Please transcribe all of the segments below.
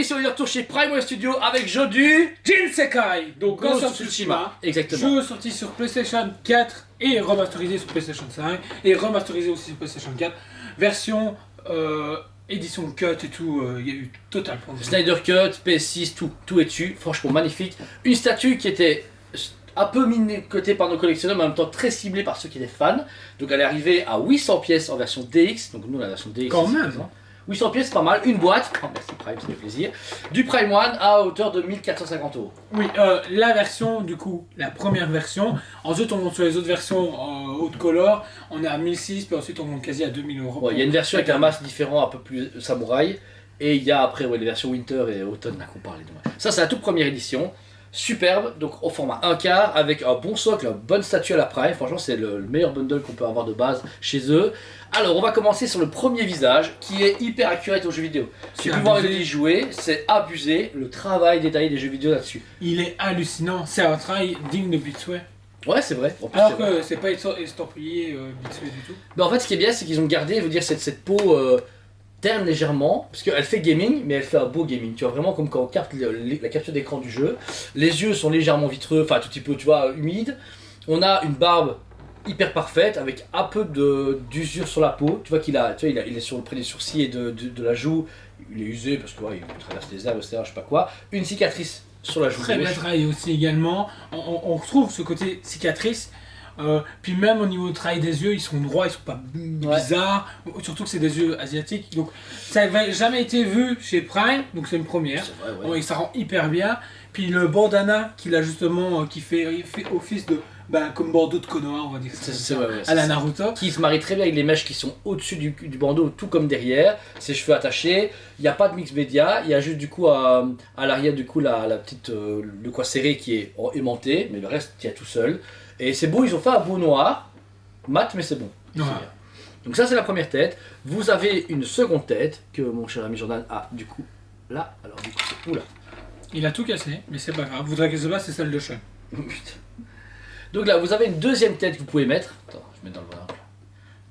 ici on est de retour chez Prime Studio avec jeu du Jinsekai, donc Ghost Ghost of of Tsushima. Tsushima, Exactement. jeu sorti sur PlayStation 4 et remasterisé sur PlayStation 5 et remasterisé aussi sur PlayStation 4, version édition cut et tout, il y a eu total pour nous. Snyder Cut, PS6, tout est dessus, franchement magnifique. Une statue qui était un peu mise de côté par nos collectionneurs, mais en même temps très ciblée par ceux qui étaient fans. Donc elle est arrivée à 800 pièces en version DX, donc nous la version DX. Quand ici, même. par exemple. 800 pièces, pas mal, une boîte, oh, merci Prime, ça fait plaisir, du Prime One à hauteur de 1450 €. Oui, la version, du coup, la première version. Ensuite, on monte sur les autres versions haute color. On est à 1006, puis ensuite, on monte quasi à 2000 €. Ouais, il y a une version avec un masque différent, un peu plus samouraï, et il y a après les versions Winter et Automne là qu'on parlait. Ça, c'est la toute première édition. Superbe, donc au format 1/4 avec un bon socle, une bonne statue à la Prime. Franchement, c'est le meilleur bundle qu'on peut avoir de base chez eux. Alors, on va commencer sur le premier visage qui est hyper accurate aux jeux vidéo. J'ai pu voir les jouer, c'est abusé le travail détaillé des jeux vidéo là-dessus. Il est hallucinant, c'est un travail digne de Bitsway. Ouais, c'est vrai. En plus, Alors c'est vrai. que c'est pas estampillé Bitsway du tout. Mais en fait, ce qui est bien, c'est qu'ils ont gardé, je veux dire, cette peau terne légèrement, parce qu'elle fait gaming, mais elle fait un beau gaming. Tu vois, vraiment comme quand on capte la capture d'écran du jeu. Les yeux sont légèrement vitreux, enfin tout petit peu, tu vois, humides. On a une barbe hyper parfaite, avec un peu d'usure sur la peau. Tu vois qu'il a, tu vois, il est sur près des sourcils et de la joue. Il est usé parce que ouais, il traverse les herbes, etc. Je sais pas quoi. Une cicatrice sur la joue Très bien gauche. travaillé aussi également. On retrouve ce côté cicatrice. Puis même au niveau du travail des yeux, ils sont droits, ils sont pas bizarres. Surtout que c'est des yeux asiatiques. Donc ça n'avait jamais été vu chez Prime, donc c'est une première. C'est vrai, ouais. Et ça rend hyper bien. Puis le bandana qu'il a justement, qui fait office de, comme bandeau de Konoha, on va dire. C'est vrai, ouais, à la c'est ça. Naruto. Qui se marie très bien avec les mèches qui sont au-dessus du bandeau, tout comme derrière, ses cheveux attachés. Il n'y a pas de mix média, il y a juste du coup à l'arrière du coup la petite le coin serré qui est aimanté, mais le reste tient tout seul. Et c'est beau, ils ont fait un beau noir, mat mais c'est bon. Ouais. Donc ça c'est la première tête. Vous avez une seconde tête que mon cher ami Jordan a du coup là. Alors du coup c'est oula. Il a tout cassé, mais c'est pas grave. Vous voudrez que ce soit, c'est celle de Sean. Putain. Donc là vous avez une deuxième tête que vous pouvez mettre. Attends, je mets dans le bon angle.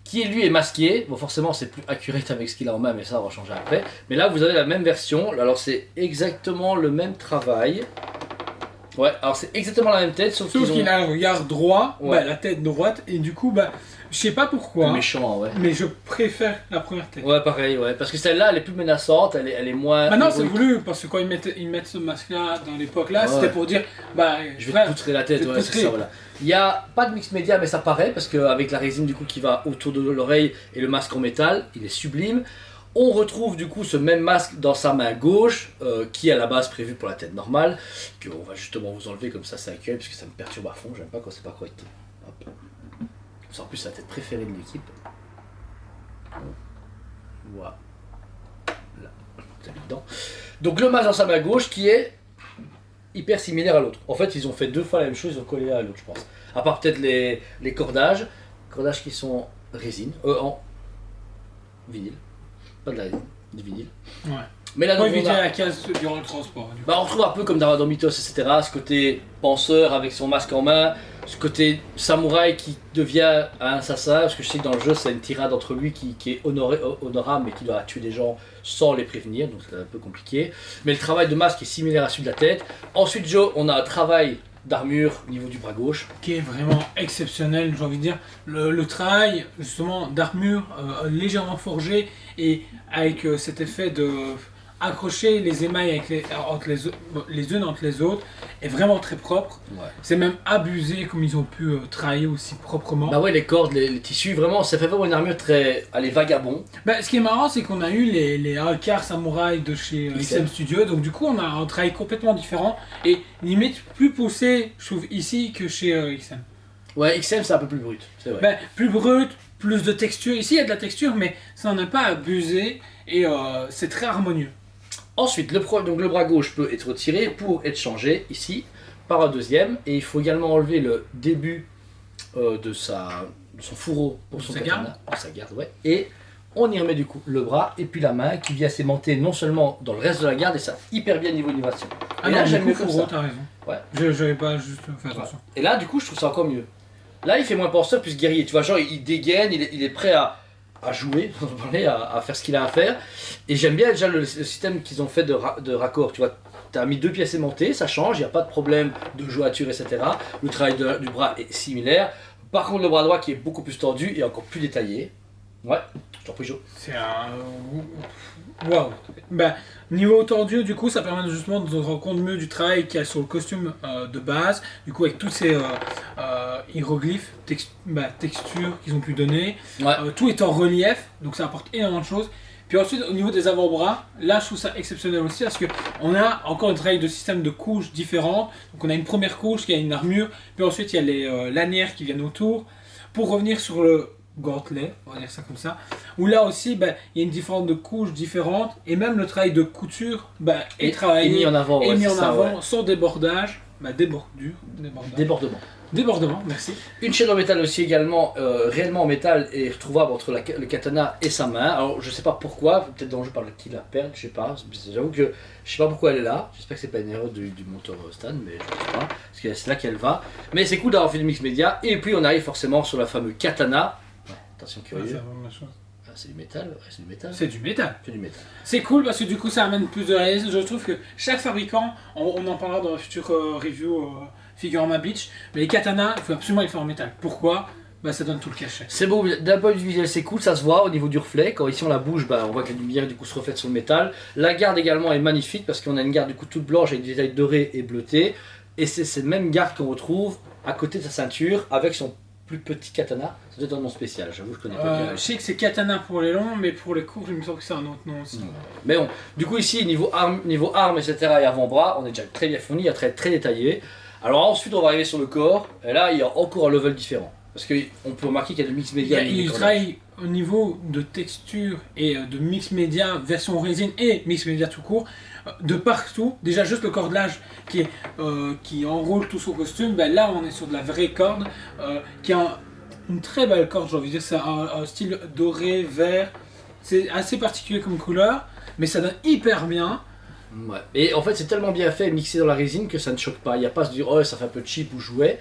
Qui lui est masqué. Bon forcément c'est plus accurate avec ce qu'il a en main, mais ça on va changer après. Mais là vous avez la même version. Alors c'est exactement le même travail. Ouais, alors c'est exactement la même tête, sauf qu'il a le regard droit, Ouais. la tête droite, et du coup, je sais pas pourquoi, méchant, ouais. mais je préfère la première tête. Ouais, pareil, ouais. Parce que celle-là, elle est plus menaçante, elle est moins. Maintenant, c'est héroïque. voulu, parce que quand ils mettent ce masque-là dans l'époque là, Ouais. c'était pour dire, Je vais frère, te poutrer la tête, je vais te ouais, c'est poutrer. ça, voilà. Il n'y a pas de mix média, mais ça paraît, parce qu'avec la résine du coup qui va autour de l'oreille et le masque en métal, il est sublime. On retrouve du coup ce même masque dans sa main gauche, qui est à la base prévu pour la tête normale, qu'on va justement vous enlever comme ça, c'est accurate, parce que ça me perturbe à fond, j'aime pas quand c'est pas correct. Hop. C'est en plus la tête préférée de l'équipe. Voilà. Là, vous avez dedans. Donc le masque dans sa main gauche qui est hyper similaire à l'autre. En fait, ils ont fait deux fois la même chose, ils ont collé à l'autre, je pense. À part peut-être les cordages qui sont résine, en vinyle. Pas de la résine, du vinyle. Ouais. Mais là, Pour donc, éviter on a- la casse durant le transport. Du coup. on retrouve un peu comme dans Mythos, etc. Ce côté penseur avec son masque en main, ce côté samouraï qui devient un assassin. Parce que je sais que dans le jeu, c'est une tirade entre lui qui est honorable, mais qui doit tuer des gens sans les prévenir. Donc c'est un peu compliqué. Mais le travail de masque est similaire à celui de la tête. Ensuite, Joe, on a un travail d'armure au niveau du bras gauche. Qui est vraiment exceptionnel, j'ai envie de dire. Le travail, justement, d'armure légèrement forgé et avec cet effet de accrocher les émails avec les unes entre les autres est vraiment très propre. Ouais. C'est même abusé comme ils ont pu travailler aussi proprement. Bah ouais, les cordes, les tissus, vraiment, ça fait vraiment une armure très, allez, vagabond. Ce qui est marrant, c'est qu'on a eu les Alcar Samurai de chez XM Studio, donc du coup on a un travail complètement différent et limite plus poussé, je trouve, ici que chez XM. Ouais, XM c'est un peu plus brut, c'est vrai. Plus brut, plus de texture. Ici il y a de la texture, mais ça n'en est pas abusé et c'est très harmonieux. Ensuite, donc le bras gauche peut être retiré pour être changé ici par un deuxième. Et il faut également enlever le début de son fourreau pour son katana, pour sa garde. Ouais. Et on y remet du coup le bras et puis la main qui vient s'aimanter non seulement dans le reste de la garde, et ça hyper bien niveau innovation. Ah et non, là j'aime mieux comme fourreau, ça. t'as raison. Ouais. Je vais pas juste faire attention. Ouais. Et là du coup je trouve ça encore mieux. Là il fait moins penseur plus guerrier. Tu vois, genre il dégaine, il est prêt à à jouer, à faire ce qu'il a à faire. Et j'aime bien déjà le système qu'ils ont fait de raccord. Tu vois, tu as mis 2 pièces aimantées, ça change, il n'y a pas de problème de jointure, etc. Le travail du bras est similaire. Par contre, le bras droit qui est beaucoup plus tendu et encore plus détaillé. Ouais, je t'en prie, Joe. C'est un. Waouh! Bah, niveau tendu, du coup, ça permet justement de se rendre compte mieux du travail qu'il y a sur le costume de base. Du coup, avec tous ces hiéroglyphes, textures qu'ils ont pu donner. Ouais. Tout est en relief, donc ça apporte énormément de choses. Puis ensuite, au niveau des avant-bras, là, je trouve ça exceptionnel aussi parce qu'on a encore un travail de système de couches différentes. Donc, on a une première couche qui a une armure, puis ensuite, il y a les lanières qui viennent autour. Pour revenir sur le gantelet, on va dire ça comme ça, où là aussi, il y a une différence de couches différentes, et même le travail de couture est travaillé, mis en avant, est mis en avant ouais. sans débordage, débordement, merci. Une chaîne en métal aussi également, réellement en métal et retrouvable entre le katana et sa main. Alors je sais pas pourquoi, peut-être dans le jeu par qui la perd, je sais pas. J'avoue que je sais pas pourquoi elle est là. J'espère que c'est pas une erreur du monteur Stan, mais je pense pas. Parce que c'est là qu'elle va. Mais c'est cool d'avoir fait du mix média. Et puis on arrive forcément sur la fameuse katana. Ouais, attention curieux. Ah, c'est du métal, ouais, c'est du métal. C'est du métal. C'est du métal. C'est cool parce que du coup ça amène plus de réalisme. Je trouve que chaque fabricant, on en parlera dans la future review Figurama Beach, mais les katanas, il faut absolument les faire en métal. Pourquoi? Ça donne tout le cachet. C'est beau, d'un point de vue visuel c'est cool, ça se voit au niveau du reflet. Quand ici on la bouge, on voit que la lumière du coup se reflète sur le métal. La garde également est magnifique parce qu'on a une garde du coup toute blanche avec des détails dorés et bleutés. Et c'est cette même garde qu'on retrouve à côté de sa ceinture avec son plus petit katana. Ça doit être un nom spécial, j'avoue, je connais pas bien. Je sais que c'est katana pour les longs, mais pour les courts, il me semble que c'est un autre nom aussi. Mais bon, du coup ici, niveau armes, etc. et avant-bras, on est déjà très bien fourni, il y a très détaillé. Alors ensuite, on va arriver sur le corps, et là, il y a encore un level différent. Parce qu'on peut remarquer qu'il y a du mix média. Il travaille au niveau de texture et de mix média, version résine et mix média tout court, de partout. Déjà, juste le cordelage qui enroule tout son costume, là, on est sur de la vraie corde, qui a une très belle corde, j'ai envie de dire. C'est un style doré, vert. C'est assez particulier comme couleur, mais ça donne hyper bien. Ouais. Et en fait c'est tellement bien fait mixé dans la résine que ça ne choque pas, il n'y a pas à se dire oh ça fait un peu cheap ou jouet.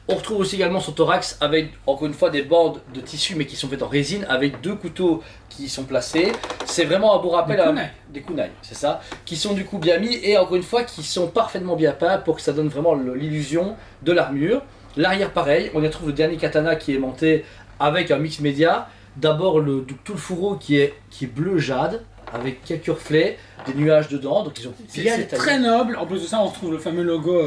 On retrouve aussi également son thorax avec encore une fois des bandes de tissu mais qui sont faites en résine avec 2 couteaux qui sont placés. C'est vraiment un beau rappel des kunai, c'est ça, qui sont du coup bien mis et encore une fois qui sont parfaitement bien peints pour que ça donne vraiment l'illusion de l'armure. L'arrière pareil, on y retrouve le dernier katana qui est monté avec un mix média. D'abord tout le fourreau qui est bleu jade avec quelques reflets, des nuages dedans, donc ils ont bien détaillé. C'est très noble, en plus de ça on retrouve le fameux logo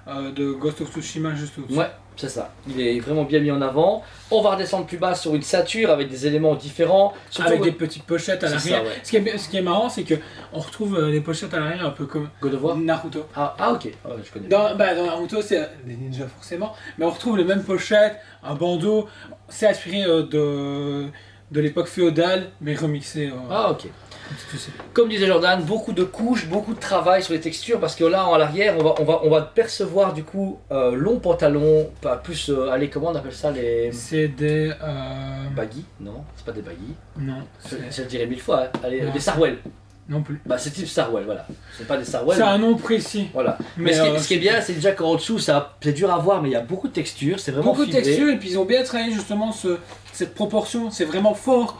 de Ghost of Tsushima juste au-dessus. Ouais, c'est ça, il est vraiment bien mis en avant. On va redescendre plus bas sur une ceinture avec des éléments différents. Avec des petites pochettes à l'arrière. Ouais. Ce qui est marrant c'est qu'on retrouve les pochettes à l'arrière un peu comme God of War. Naruto. Ah ok, je connais. Dans Naruto c'est des ninjas forcément, mais on retrouve les mêmes pochettes, un bandeau, c'est inspiré de l'époque féodale mais remixé. Ah ok. Comme disait Jordan, beaucoup de couches, beaucoup de travail sur les textures parce que là à l'arrière on va percevoir du coup long pantalon, pas plus allez comment on appelle ça les. C'est des baggy, non, c'est pas des baggy. Non. Je le dirais 1000 fois, hein. Allez, des sarwell. Non plus. C'est type sarwell, voilà. C'est pas des sarwell. C'est un nom précis. Voilà. Mais ce qui est bien, c'est déjà qu'en dessous, c'est dur à voir, mais il y a beaucoup de textures, c'est vraiment beaucoup de textures et puis ils ont bien travaillé justement cette proportion, c'est vraiment fort.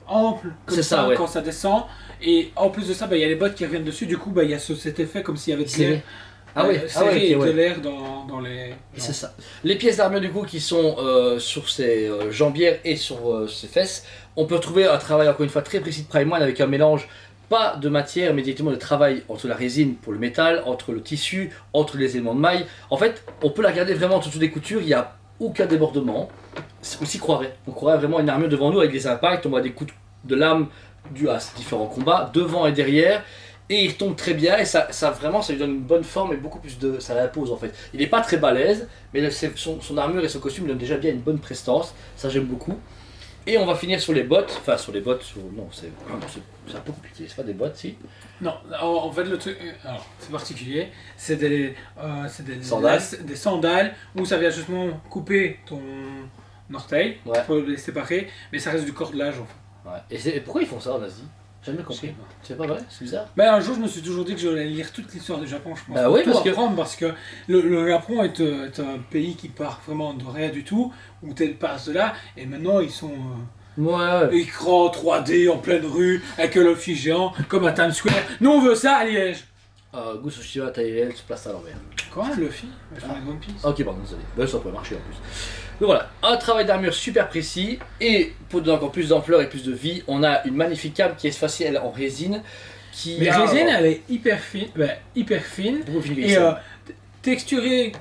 Ample comme ça, ouais. Quand ça descend et en plus de ça il y a les bottes qui reviennent dessus, du coup il y a cet effet comme s'il y avait de l'air de l'air dans les... C'est ça. Les pièces d'armure du coup qui sont sur ses jambières et sur ses fesses, on peut retrouver un travail encore une fois très précis de Prime One avec un mélange pas de matière mais directement de travail entre la résine pour le métal, entre le tissu, entre les éléments de maille. En fait on peut la regarder vraiment en dessous des coutures, il n'y a aucun débordement. On s'y croirait. On croirait vraiment une armure devant nous avec des impacts, on voit des coups de lame dus à différents combats, devant et derrière, et il tombe très bien et ça vraiment ça lui donne une bonne forme et beaucoup plus de... ça l'impose en fait. Il n'est pas très balèze, mais son armure et son costume donnent déjà bien une bonne prestance, ça j'aime beaucoup. Et on va finir sur les bottes, non c'est un peu compliqué, c'est pas des bottes si. Non, en fait le truc, c'est particulier, c'est des sandales où ça vient justement couper ton orteil pour les séparer, mais ça reste du cordelage en fait. Ouais. Et pourquoi ils font ça en Asie? J'ai jamais compris. C'est pas vrai? C'est bizarre. Un jour je me suis toujours dit que j'allais lire toute l'histoire du Japon, je pense. Oui, parce que le Japon est un pays qui part vraiment de rien du tout, où tu passes de là, et maintenant ils sont Ouais. Écran 3D en pleine rue, avec un Luffy géant, comme à Times Square. Nous on veut ça à Liège. Goose Tsushima, taille réelle, se place à l'envers. Quoi, Luffy? Je parlais de One Piece. Ok, pardon, désolé. Ben, ça pourrait marcher en plus. Donc voilà, un travail d'armure super précis. Et pour donner encore plus d'ampleur et plus de vie, on a une magnifique cam qui est facile en résine. Mais la résine, elle est hyper fine. Et texturée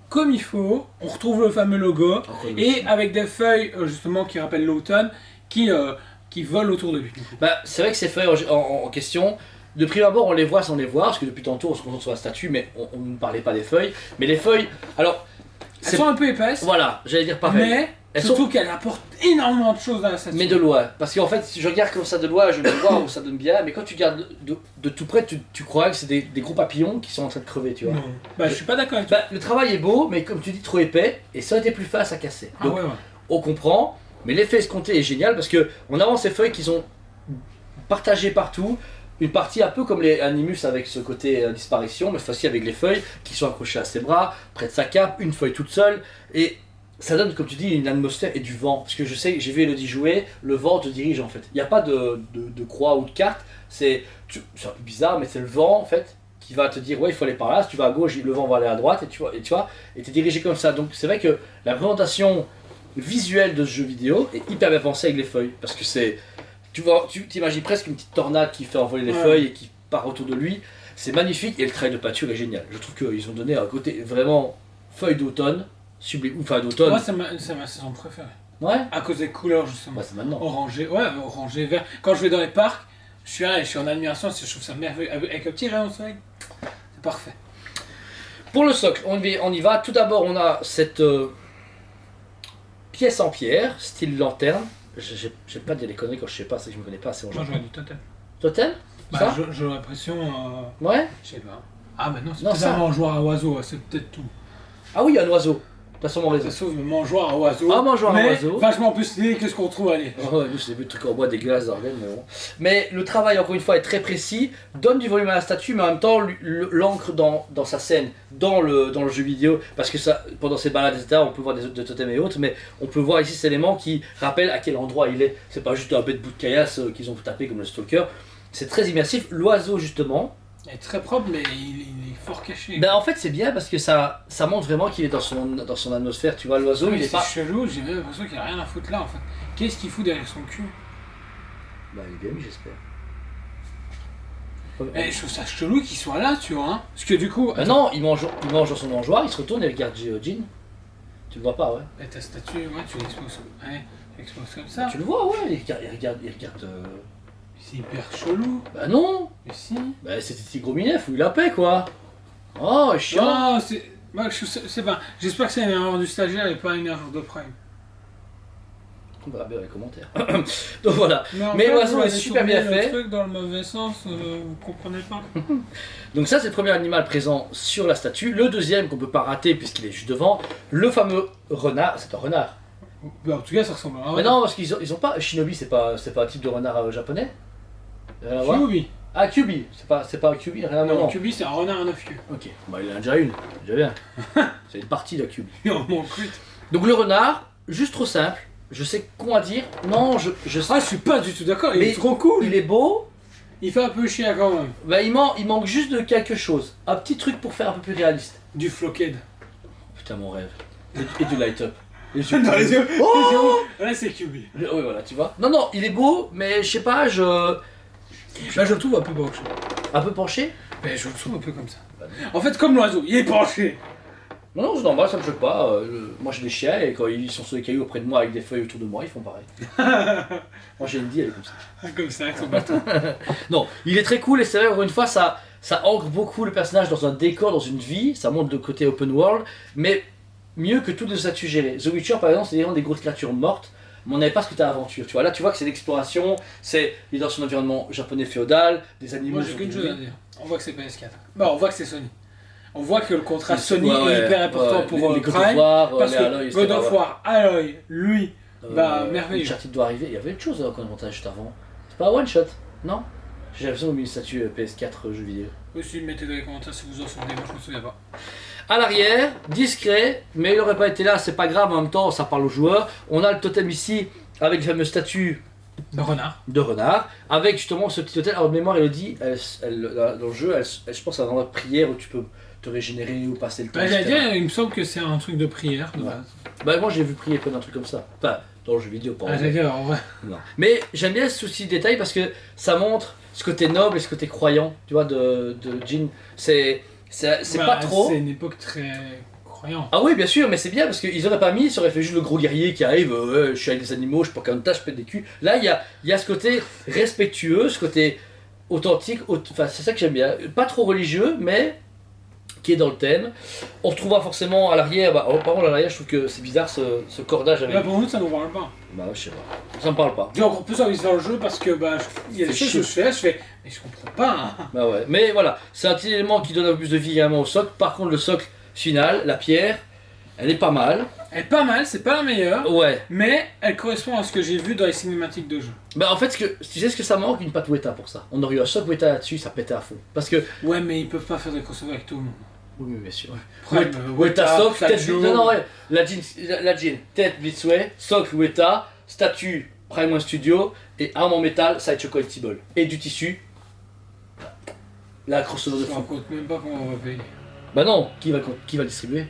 comme il faut. On retrouve le fameux logo. Et avec des feuilles justement qui rappellent l'automne qui volent autour de lui. Bah, c'est vrai que ces feuilles en question, de prime abord on les voit sans les voir, parce que depuis tantôt on se concentre sur la statue, mais on ne parlait pas des feuilles. Mais les feuilles, alors... Elles sont un peu épaisses. Voilà, j'allais dire pareil. Mais surtout qu'elles apportent énormément de choses à la statue. Mais de loin, parce qu'en fait, si je regarde comme ça de loin, je me vois où ça donne bien, mais quand tu regardes de tout près, tu crois que c'est des gros papillons qui sont en train de crever, tu vois. Non. Bah, je suis pas d'accord avec toi. Bah, le travail est beau, mais comme tu dis, trop épais, et ça aurait été plus facile à casser. Donc, on comprend, mais l'effet escompté est génial, parce que on avance ces feuilles qui sont partagées partout, une partie un peu comme les Animus avec ce côté disparition, mais cette fois-ci avec les feuilles qui sont accrochées à ses bras, près de sa cape, une feuille toute seule, et ça donne, comme tu dis, une atmosphère et du vent. Parce que je sais, j'ai vu Elodie jouer, le vent te dirige en fait. Il n'y a pas de croix ou de carte, c'est un peu bizarre, mais c'est le vent en fait qui va te dire ouais il faut aller par là, si tu vas à gauche, le vent va aller à droite, et tu vois, et t'es dirigé comme ça. Donc c'est vrai que la présentation visuelle de ce jeu vidéo est hyper bien pensée avec les feuilles, parce que c'est... Tu t'imagines presque une petite tornade qui fait envoler les feuilles et qui part autour de lui. C'est magnifique et le travail de peinture est génial. Je trouve qu'ils ont donné un côté vraiment feuille d'automne, sublime. Enfin d'automne. Moi, c'est ma saison préférée. Ouais. À cause des couleurs, justement. Ouais, c'est maintenant. Orangé, orangé, vert. Quand je vais dans les parcs, je suis en admiration, je trouve ça merveilleux. Avec un petit rayon de soleil, c'est parfait. Pour le socle, on y va. Tout d'abord, on a cette pièce en pierre, style lanterne. J'ai pas de les conneries quand je sais pas, c'est que je me connais pas assez en Moi, j'aurais du totem. Totem? Bah, j'ai l'impression. Ouais? Je sais pas. Ah, bah non, c'est Non, peut-être ça. un mangeoire à oiseaux, c'est peut-être tout. Ah oui, il y a un oiseau. T'as sûrement raison. Ça sauve le mangeoire à oiseaux. Ah, mangeoir à oiseaux. Vachement plus stylé que ce qu'on trouve à Liège. Ouais, nous c'est des trucs en bois dégueulasses d'organes, mais bon. Mais le travail, encore une fois, est très précis, donne du volume à la statue, mais en même temps l'ancre dans sa scène, dans le jeu vidéo, parce que ça, pendant ses balades, etc., on peut voir des totems et autres, mais on peut voir ici cet élément qui rappelle à quel endroit il est. C'est pas juste un bête bout de caillasse qu'ils ont tapé comme le Stalker. C'est très immersif. L'oiseau, justement. Il est très propre, mais il est fort caché. Ben en fait, c'est bien parce que ça montre vraiment qu'il est dans son atmosphère. Tu vois, l'oiseau, il est pas. C'est chelou, j'ai même l'impression qu'il a rien à foutre là en fait. Qu'est-ce qu'il fout derrière son cul? Bah, il est bien mis, j'espère. Et je trouve ça chelou qu'il soit là, tu vois. Hein. Parce que du coup. Ben non, il mange dans son mangeoir, il se retourne et regarde Jean. Tu le vois pas, ouais. Et ta statue, ouais, tu l'exposes comme ça. Tu le vois, ouais, il regarde. C'est hyper chelou. Bah non. Mais si. Bah c'était Tigrominer, fouille la paix quoi. Oh, chiant. Non, c'est. Bah, je sais pas. J'espère que c'est une erreur du stagiaire et pas une erreur de Prime. On verra bien dans les commentaires. Donc voilà. Mais l'oiseau est super bien fait. Le truc dans le mauvais sens, vous comprenez pas. Donc ça c'est le premier animal présent sur la statue. Le deuxième qu'on peut pas rater puisqu'il est juste devant, le fameux renard. C'est un renard. Bah, en tout cas ça ressemble à un renard. Mais non parce qu'ils ont pas. Shinobi c'est pas un type de renard japonais. Rien à voir. Kyubi. Ah Kyubi, c'est pas un Kyubi, rien à voir. Non, Kyubi c'est un renard à 9 yeux. Ok, bah il en a déjà une, déjà bien. C'est une partie de Kyubi. Il en manque 8. Donc le renard, juste trop simple. Je sais quoi dire. Non, je sais. Ah, je suis pas du tout d'accord, il est trop cool. Il est beau. Il fait un peu chier quand même. Bah il manque juste de quelque chose. Un petit truc pour faire un peu plus réaliste. Du flockhead. Putain mon rêve. Et du light up. Non, les yeux. Oh Là c'est Kyubi. Oui voilà, tu vois. Non, il est beau, mais je sais pas, Là je le trouve un peu penché. Un peu penché. Mais je le trouve un peu comme ça. En fait comme l'oiseau, il est penché. Non, c'est normal, ça me choque pas. Moi j'ai des chiens et quand ils sont sur les cailloux auprès de moi avec des feuilles autour de moi, ils font pareil. Moi j'ai une vie, elle est comme ça. Comme ça, avec son bâton. Non, il est très cool et c'est vrai, encore une fois, ça ancre beaucoup le personnage dans un décor, dans une vie, ça montre le côté open world, mais mieux que toutes les statues gérées. The Witcher par exemple, c'est vraiment des grosses créatures mortes, mais on n'avait pas ce côté aventure. Tu vois, là tu vois que c'est l'exploration, il est dans son environnement japonais féodal, des animaux. Moi j'ai qu'une chose à dire. On voit que c'est PS4. Bah on voit que c'est Sony. On voit que le contrat Sony est hyper important pour les Prime, parce que God of War, Aloy, lui, merveilleux. Uncharted doit arriver, il y avait une chose qu'on montage juste avant. C'est pas un one shot, non? J'ai l'impression qu'on a mis une statue PS4 jeux vidéo. Aussi, mettez dans les commentaires si vous en souvenez, moi je me souviens pas. À l'arrière, discret, mais il aurait pas été là, c'est pas grave, en même temps ça parle aux joueurs. On a le totem ici avec les fameuses statues De renard. de renard, avec justement ce petit hôtel. Alors de mémoire, Elodie, dans le jeu, je pense à un endroit de prière où tu peux te régénérer ou passer le temps. Bah, j'allais etc. dire, il me semble que c'est un truc de prière. De Ouais. base. Bah moi j'ai vu prier plein d'un truc comme ça. Enfin, dans le jeu vidéo, pas en Ah, vrai. j'allais dire, en vrai. Non. Mais j'aime bien ce souci de détail parce que ça montre ce côté noble et ce côté croyant, tu vois, de Jin. C'est Bah, pas trop. C'est une époque très croyante. Ah oui, bien sûr, mais c'est bien parce qu'ils auraient pas mis, ils auraient fait juste le gros guerrier qui arrive, je suis avec des animaux, je peux qu'un tas, je pète des culs. Là, il y a ce côté respectueux, ce côté authentique, enfin c'est ça que j'aime bien. Pas trop religieux, mais qui est dans le thème. On retrouvera forcément à l'arrière, par contre à l'arrière, je trouve que c'est bizarre ce cordage avec. Là, pour nous, ça nous parle pas. Bah, je sais pas, ça me parle pas. J'ai encore plus envie de faire le jeu parce que bah, il y a des C'est choses que je fais, mais je comprends pas. Hein. Bah ouais, mais voilà, c'est un petit élément qui donne un peu plus de vie également au socle. Par contre, le socle final, la pierre, elle est pas mal. Elle est pas mal, c'est pas la meilleure, Ouais. mais elle correspond à ce que j'ai vu dans les cinématiques de jeu. Bah en fait, tu sais ce que ça manque, une patte Weta pour ça. On aurait eu un socle Weta là-dessus, ça pétait à fond. Parce que. Ouais, mais ils peuvent pas faire des crossovers avec tout le monde. Oui, bien sûr. Prime, Weta, socle, tête. Statue. Non, non, ouais. La jean, tête Blitzway, socle Weta, statue Prime One Studio et arme en métal, Sideshow Collectible. Et du tissu. La crossover de Je me fou. raconte même pas comment on va payer. Bah non, qui va le distribuer?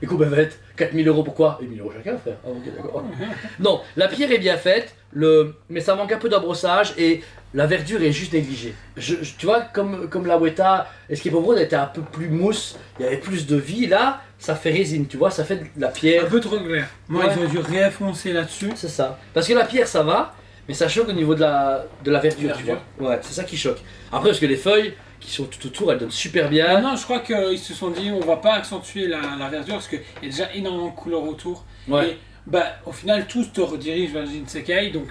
Et combien va être 4000 € pourquoi? Et 1000 € chacun, frère. Ah, ok, d'accord. Non, la pierre est bien faite, mais ça manque un peu d'embrossage et la verdure est juste négligée. Tu vois, comme la Weta, Escape of World était un peu plus mousse, il y avait plus de vie. Là, ça fait résine, tu vois, ça fait de la Un pierre. peu trop clair. Moi, Ouais. ils ont dû réenfoncer là-dessus. C'est ça. Parce que la pierre, ça va, mais ça choque au niveau de la verdure, tu Verdure. vois. Ouais, c'est ça qui choque. Après, parce que les feuilles qui sont tout autour, elles donnent super bien. Maintenant, je crois qu'ils se sont dit, on va pas accentuer la verdure parce qu'il y a déjà énormément de couleurs autour. Ouais. Et bah, au final, tout te redirige vers une Sekai, donc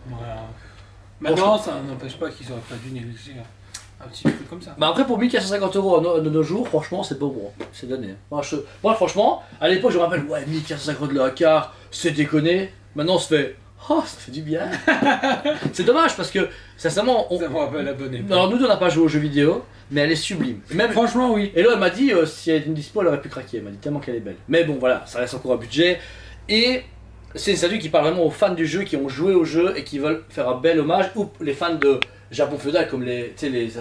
voilà. Maintenant, ça n'empêche pas qu'ils auraient pas dû négliger un petit truc comme ça. Bah après pour 1450 € de nos jours, franchement c'est pas bon, c'est donné. Moi franchement, à l'époque je me rappelle, ouais 1450 le Hakar, c'est déconné. Maintenant on se fait, oh ça fait du bien. C'est dommage parce que sincèrement, Ça me rappelle la bonne époque. alors nous on n'a pas joué aux jeux vidéo, mais elle est sublime. Même... Franchement, oui. Et là elle m'a dit, si elle était une dispo elle aurait pu craquer, elle m'a dit tellement qu'elle est belle. Mais bon voilà, ça reste encore un budget. Et c'est une statue qui parle vraiment aux fans du jeu, qui ont joué au jeu et qui veulent faire un bel hommage, ou les fans de Japon féodal comme les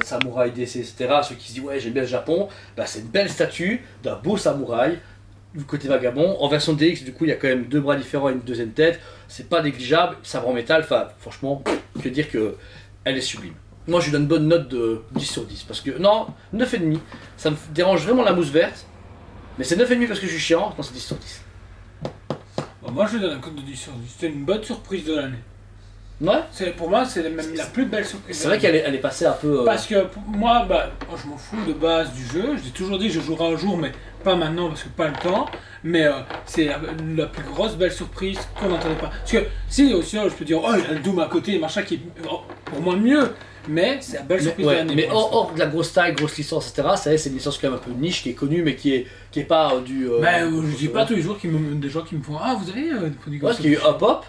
samouraïs DC, etc. Ceux qui se disent ouais j'aime bien le Japon, bah, c'est une belle statue d'un beau samouraï du côté vagabond. En version DX du coup il y a quand même deux bras différents et une deuxième tête, c'est pas négligeable, sabre en métal, enfin franchement je veux dire que elle est sublime. Moi je lui donne une bonne note de 10 sur 10 parce que non, 9,5, ça me dérange vraiment la mousse verte, mais c'est 9,5 parce que je suis chiant, non c'est 10 sur 10. Bon, moi, je lui donne un code de 10 sur 10. C'était une bonne surprise de l'année. Ouais, Pour moi, c'est même la plus belle surprise. c'est vrai qu'elle est passée un peu... Parce que pour moi, bah, je m'en fous de base du jeu. Je l'ai toujours dit, je jouerai un jour, mais pas maintenant parce que pas le temps. Mais c'est la plus grosse belle surprise qu'on n'entendait pas. Parce que si aussi, je peux dire, oh, il y a le Doom à côté, machin qui est pour moi mieux. Mais c'est la belle surprise de Ouais, l'année. mais pour l'instant. hors de la grosse taille, grosse licence, etc., c'est une licence quand même un peu niche, qui est connue, mais qui est pas du... Je dis pas tous les jours des gens qui me font, ah, vous avez des produits Ouais, parce qu'il y a eu un pop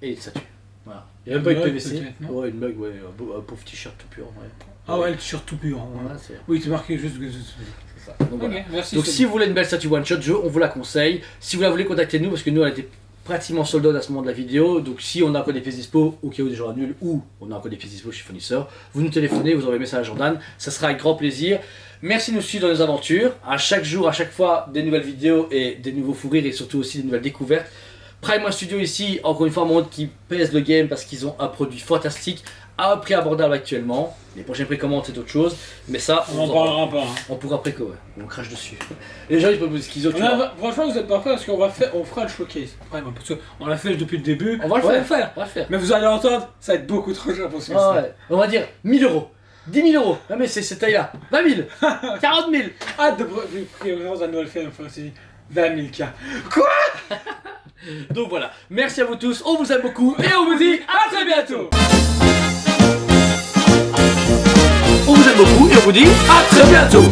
et une statue. Voilà. Il n'y a même pas eu de Une mug, PVC. peut-être, non Ouais, une mug, ouais, un pauvre t-shirt tout pur. Ouais. Ah ouais, le t-shirt tout pur. Hein. Ouais, c'est Oui, tu marqué juste. c'est ça. Donc, voilà. Ok, merci. Donc si vous voulez une belle statue one shot jeu, on vous la conseille. Si vous la voulez, contactez-nous parce que nous elle était pratiquement sold out à ce moment de la vidéo. Donc si on a encore des pièces dispo au cas où des gens annulent ou on a encore des pièces dispo chez fournisseur, vous nous téléphonez, vous envoyez un message à Jordan, ça sera avec grand plaisir. Merci de nous suivre dans nos aventures. À chaque jour, à chaque fois, des nouvelles vidéos et des nouveaux fous rires et surtout aussi des nouvelles découvertes. Prime One Studio ici, encore une fois, montre qui pèse le game parce qu'ils ont un produit fantastique à un prix abordable actuellement. Les prochaines précommandes c'est autre chose, mais ça On en parlera pas. Hein. on pourra précommander, on crache dessus. Les gens ils peuvent dire qu'ils ont Franchement, vous êtes pas prêts parce qu'on fera le showcase. Vraiment, parce qu'on l'a fait depuis le début. On va le Ouais, faire, on va le faire. Mais vous allez entendre, ça va être beaucoup trop cher pour ce Ah ouais. On va dire 1000 €, 10 000 €. Non mais c'est cette taille là, 20 000, 40 000. Hâte de préférence à Noël Film aussi. 20 000 K. Donc voilà, merci à vous tous, on vous aime beaucoup et on vous dit À très bientôt. on vous aime beaucoup et on vous dit à très bientôt.